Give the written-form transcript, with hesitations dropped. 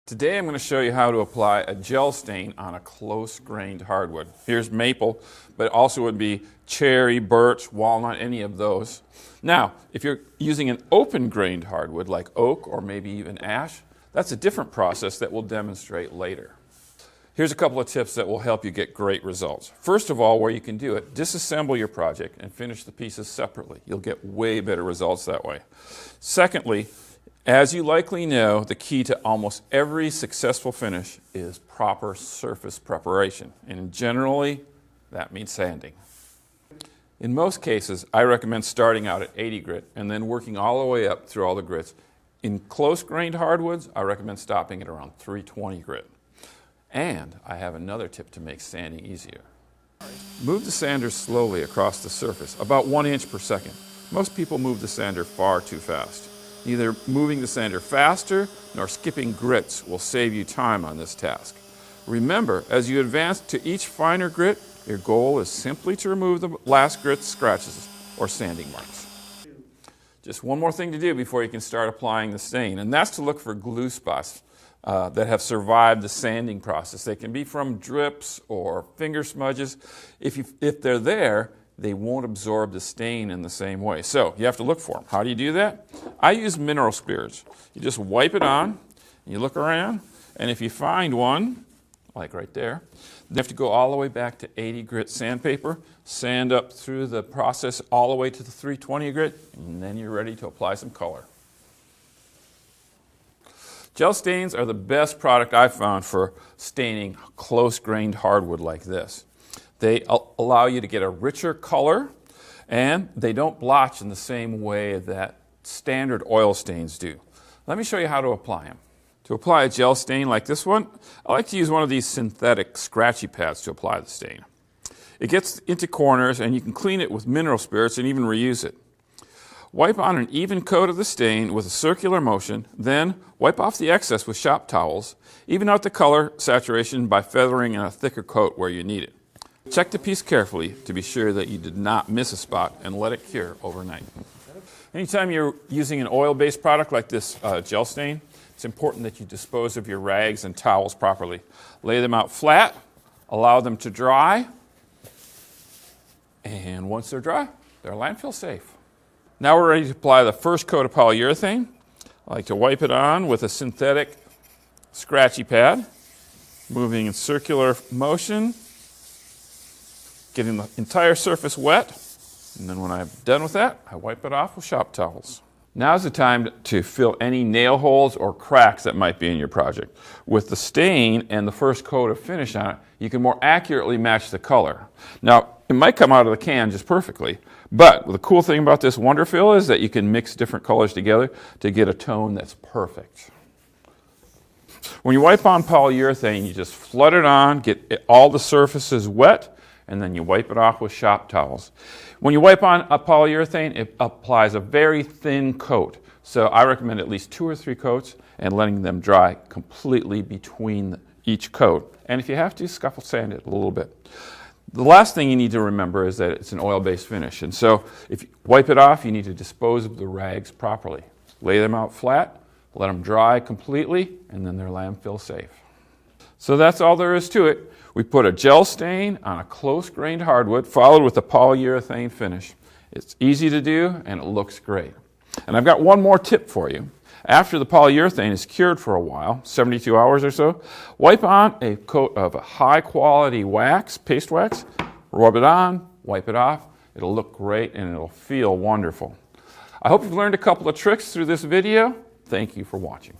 Today I'm going to show you how to apply a gel stain on a close-grained hardwood. Here's maple, but it also would be cherry, birch, walnut, any of those. Now, if you're using an open-grained hardwood like oak or maybe even ash, that's a different process that we'll demonstrate later. Here's a couple of tips that will help you get great results. First of all, where you can do it, disassemble your project and finish the pieces separately. You'll get way better results that way. Secondly, as you likely know, the key to almost every successful finish is proper surface preparation, and generally that means sanding. In most cases, I recommend starting out at 80 grit and then working all the way up through all the grits. In close-grained hardwoods, I recommend stopping at around 320 grit. And I have another tip to make sanding easier. Move the sander slowly across the surface, about 1 inch per second. Most people move the sander far too fast. Neither moving the sander faster nor skipping grits will save you time on this task. Remember, as you advance to each finer grit, your goal is simply to remove the last grit's scratches or sanding marks. Just one more thing to do before you can start applying the stain, and that's to look for glue spots that have survived the sanding process. They can be from drips or finger smudges. If they're there, they won't absorb the stain in the same way. So you have to look for them. How do you do that? I use mineral spirits. You just wipe it on, and you look around, and if you find one, like right there, you have to go all the way back to 80 grit sandpaper, sand up through the process all the way to the 320 grit, and then you're ready to apply some color. Gel stains are the best product I've found for staining close-grained hardwood like this. They allow you to get a richer color, and they don't blotch in the same way that standard oil stains do. Let me show you how to apply them. To apply a gel stain like this one, I like to use one of these synthetic scratchy pads to apply the stain. It gets into corners, and you can clean it with mineral spirits and even reuse it. Wipe on an even coat of the stain with a circular motion, then wipe off the excess with shop towels. Even out the color saturation by feathering in a thicker coat where you need it. Check the piece carefully to be sure that you did not miss a spot and let it cure overnight. Anytime you're using an oil-based product like this gel stain, it's important that you dispose of your rags and towels properly. Lay them out flat, allow them to dry, and once they're dry, they're landfill safe. Now we're ready to apply the first coat of polyurethane. I like to wipe it on with a synthetic scratchy pad, moving in circular motion, getting the entire surface wet, and then when I'm done with that, I wipe it off with shop towels. Now's the time to fill any nail holes or cracks that might be in your project. With the stain and the first coat of finish on it, you can more accurately match the color. Now, it might come out of the can just perfectly, but the cool thing about this Wonder Fill is that you can mix different colors together to get a tone that's perfect. When you wipe on polyurethane, you just flood it on, get all the surfaces wet, and then you wipe it off with shop towels. When you wipe on a polyurethane, it applies a very thin coat. So I recommend at least 2 or 3 coats and letting them dry completely between each coat. And if you have to, scuffle sand it a little bit. The last thing you need to remember is that it's an oil-based finish. And so if you wipe it off, you need to dispose of the rags properly. Lay them out flat, let them dry completely, and then they're landfill safe. So that's all there is to it. We put a gel stain on a close-grained hardwood, followed with a polyurethane finish. It's easy to do, and it looks great. And I've got one more tip for you. After the polyurethane is cured for a while, 72 hours or so, wipe on a coat of a high-quality wax, paste wax, rub it on, wipe it off. It'll look great, and it'll feel wonderful. I hope you've learned a couple of tricks through this video. Thank you for watching.